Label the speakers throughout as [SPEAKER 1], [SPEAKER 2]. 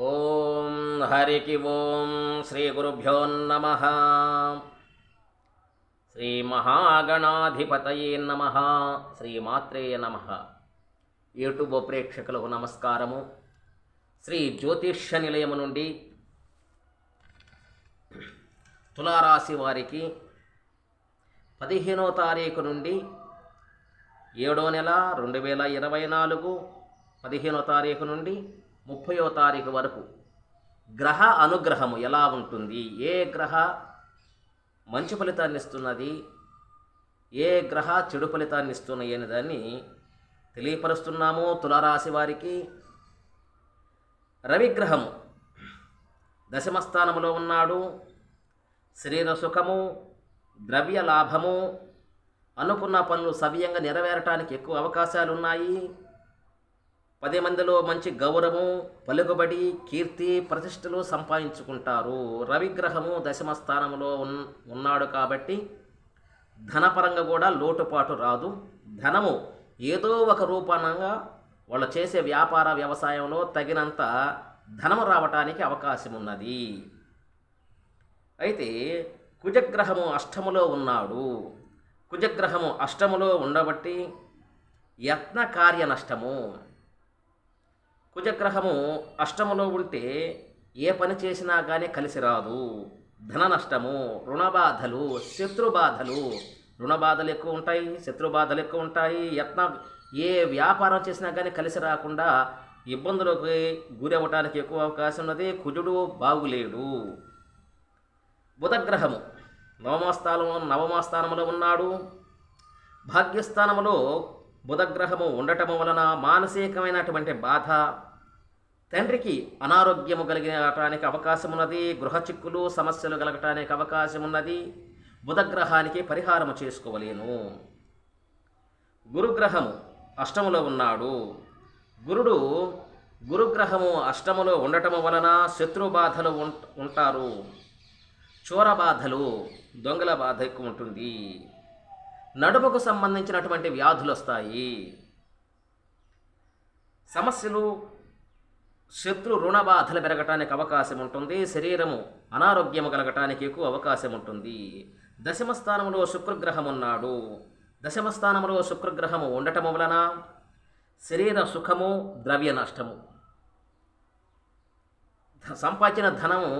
[SPEAKER 1] ఓం హరికి ఓం శ్రీ గురుభ్యో నమః. శ్రీ మహాగణాధిపతయే నమః. శ్రీమాత్రే నమః. యూట్యూబ్ ప్రేక్షకులకు నమస్కారము. శ్రీ జ్యోతిష్య నిలయము నుండి తులారాశి వారికి 15వ తారీఖు నుండి 7వ నెల 2024 15వ తారీఖు నుండి 30వ తారీఖు వరకు గ్రహ అనుగ్రహము ఎలా ఉంటుంది, ఏ గ్రహ మంచి ఫలితాన్ని ఇస్తున్నది, ఏ గ్రహ చెడు ఫలితాన్ని ఇస్తున్నాయి అనే దాన్ని తెలియపరుస్తున్నాము. తులారాశి వారికి రవిగ్రహము దశమ స్థానములో ఉన్నాడు. శరీర సుఖము, ద్రవ్య లాభము, అనుకున్న పనులు సవ్యంగా నెరవేరటానికి ఎక్కువ అవకాశాలు ఉన్నాయి. 10 మందిలో మంచి గౌరవము, పలుకుబడి, కీర్తి, ప్రతిష్టలు సంపాదించుకుంటారు. రవిగ్రహము దశమ స్థానంలో ఉన్నాడు కాబట్టి ధనపరంగా కూడా లోటుపాటు రాదు. ధనము ఏదో ఒక రూపంగా వాళ్ళు చేసే వ్యాపార వ్యవసాయంలో తగినంత ధనము రావటానికి అవకాశం ఉన్నది. అయితే కుజగ్రహము అష్టములో ఉన్నాడు. కుజగ్రహము అష్టములో ఉండబట్టి యత్న కార్య నష్టము. కుజగ్రహము అష్టములో ఉంటే ఏ పని చేసినా కానీ కలిసి రాదు. ధన నష్టము, రుణబాధలు, శత్రుబాధలు. రుణబాధలు ఎక్కువ ఉంటాయి, శత్రుబాధలు ఎక్కువ ఉంటాయి. ఏ వ్యాపారం చేసినా కానీ కలిసి రాకుండా ఇబ్బందులకు గురి అవ్వటానికి ఎక్కువ అవకాశం ఉన్నది. కుజుడు బాగులేడు. బుధగ్రహము నవమ స్థానంలో ఉన్నాడు. భాగ్యస్థానములో బుధగ్రహము ఉండటము వలన మానసికమైనటువంటి బాధ, తండ్రికి అనారోగ్యము కలిగటానికి అవకాశం ఉన్నది. గృహ చిక్కులు, సమస్యలు కలగటానికి అవకాశం ఉన్నది. బుధగ్రహానికి పరిహారము చేసుకోవలేను. గురుగ్రహము అష్టములో ఉన్నాడు. గురుగ్రహము అష్టములో ఉండటము వలన శత్రుబాధలు ఉంటారు. చోర బాధలు, దొంగల బాధ ఎక్కువ ఉంటుంది. నడుముకు సంబంధించినటువంటి వ్యాధులు వస్తాయి. సమస్యలు, రుణ బాధలు పెరగటానికి అవకాశం ఉంటుంది. శరీరము అనారోగ్యము కలగటానికి ఎక్కువ అవకాశం ఉంటుంది. దశమ స్థానంలో శుక్రగ్రహం ఉన్నాడు. దశమ స్థానంలో శుక్రగ్రహము ఉండటము వలన శరీర సుఖము, ద్రవ్య నష్టము. సంపాదించిన ధనము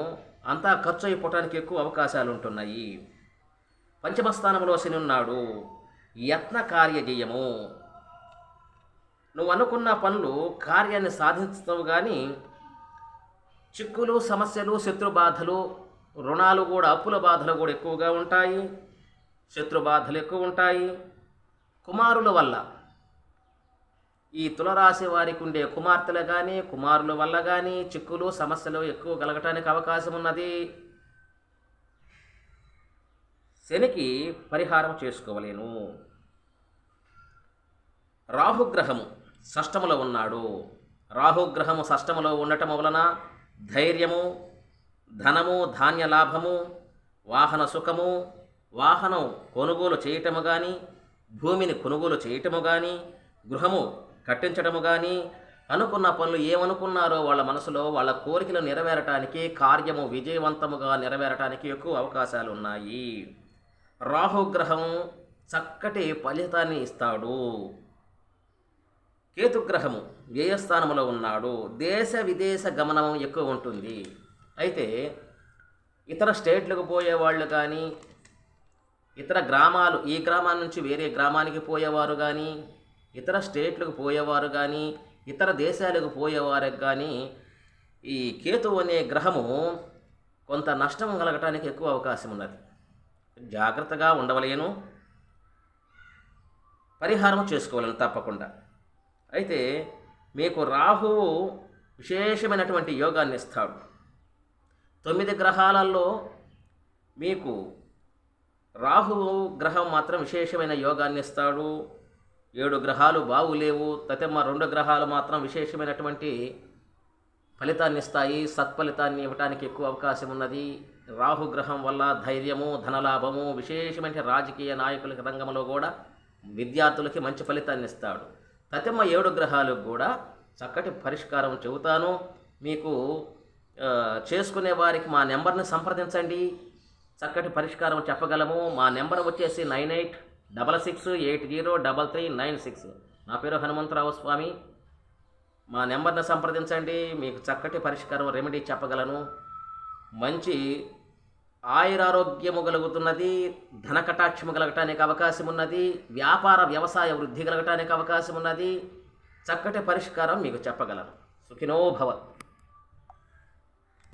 [SPEAKER 1] అంతా ఖర్చు అయిపోవటానికి ఎక్కువ అవకాశాలు ఉంటున్నాయి. పంచమ స్థానంలో శని ఉన్నాడు. యత్న కార్యజయము. నువ్వు అనుకున్న పనులు కార్యాన్ని సాధిస్తావు, కానీ చిక్కులు, సమస్యలు, శత్రుబాధలు, రుణాలు కూడా, అప్పుల బాధలు కూడా ఎక్కువగా ఉంటాయి. శత్రుబాధలు ఎక్కువ ఉంటాయి. కుమారుల వల్ల, ఈ తులరాశి వారికి ఉండే కుమార్తెలు కానీ కుమారుల వల్ల కానీ చిక్కులు, సమస్యలు ఎక్కువ కలగటానికి అవకాశం ఉన్నది. శనికి పరిహారం చేసుకోవలేను. రాహుగ్రహము షష్టములో ఉన్నాడు. రాహుగ్రహము షష్టములో ఉండటం వలన ధైర్యము, ధనము, ధాన్య లాభము, వాహన సుఖము, వాహనం కొనుగోలు చేయటము కానీ, భూమిని కొనుగోలు చేయటము కానీ, గృహము కట్టించటము కానీ, అనుకున్న పనులు ఏమనుకున్నారో వాళ్ళ మనసులో వాళ్ళ కోరికలు నెరవేరటానికి, కార్యము విజయవంతముగా నెరవేరటానికి ఎక్కువ అవకాశాలు ఉన్నాయి. రాహుగ్రహం చక్కటి ఫలితాన్ని ఇస్తాడు. కేతుగ్రహము వ్యయస్థానంలో ఉన్నాడు. దేశ విదేశ గమనం ఎక్కువ ఉంటుంది. అయితే ఇతర స్టేట్లకు పోయేవాళ్ళు కానీ, ఇతర గ్రామాలు, ఈ గ్రామాల నుంచి వేరే గ్రామానికి పోయేవారు కానీ, ఇతర స్టేట్లకు పోయేవారు కానీ, ఇతర దేశాలకు పోయేవారికి కానీ ఈ కేతు అనే గ్రహము కొంత నష్టం కలగటానికి ఎక్కువ అవకాశం ఉన్నది. జాగ్రత్తగా ఉండవలేను. పరిహారం చేసుకోవాలని తప్పకుండా. అయితే మీకు రాహువు విశేషమైనటువంటి యోగాన్ని ఇస్తాడు. 9 గ్రహాలలో మీకు రాహువు గ్రహం మాత్రం విశేషమైన యోగాన్ని ఇస్తాడు. 7 గ్రహాలు బాగులేవు. తతమ్మ 2 గ్రహాలు మాత్రం విశేషమైనటువంటి ఫలితాన్ని ఇస్తాయి. సత్ఫలితాన్ని ఇవ్వటానికి ఎక్కువ అవకాశం ఉన్నది. రాహుగ్రహం వల్ల ధైర్యము, ధనలాభము, విశేషమైన రాజకీయ నాయకులకి రంగంలో కూడా విద్యార్థులకి మంచి ఫలితాన్ని ఇస్తాడు. తతమ్మ 7 గ్రహాలకు కూడా చక్కటి పరిష్కారం చెబుతాను. మీకు చేసుకునే వారికి మా నెంబర్ని సంప్రదించండి, చక్కటి పరిష్కారం చెప్పగలము. మా నెంబర్ వచ్చేసి 9866803396. నా పేరు హనుమంతరావు స్వామి. మా నెంబర్ని సంప్రదించండి, మీకు చక్కటి పరిష్కారం రెమెడీ చెప్పగలను. మంచి ఆయురారోగ్యము కలుగుతున్నది, ధన కటాక్షము కలగటానికి అవకాశం ఉన్నది, వ్యాపార వ్యవసాయ వృద్ధి కలగటానికి అవకాశం ఉన్నది. చక్కటి పరిష్కారం మీకు చెప్పగలను. సుఖినో భవ.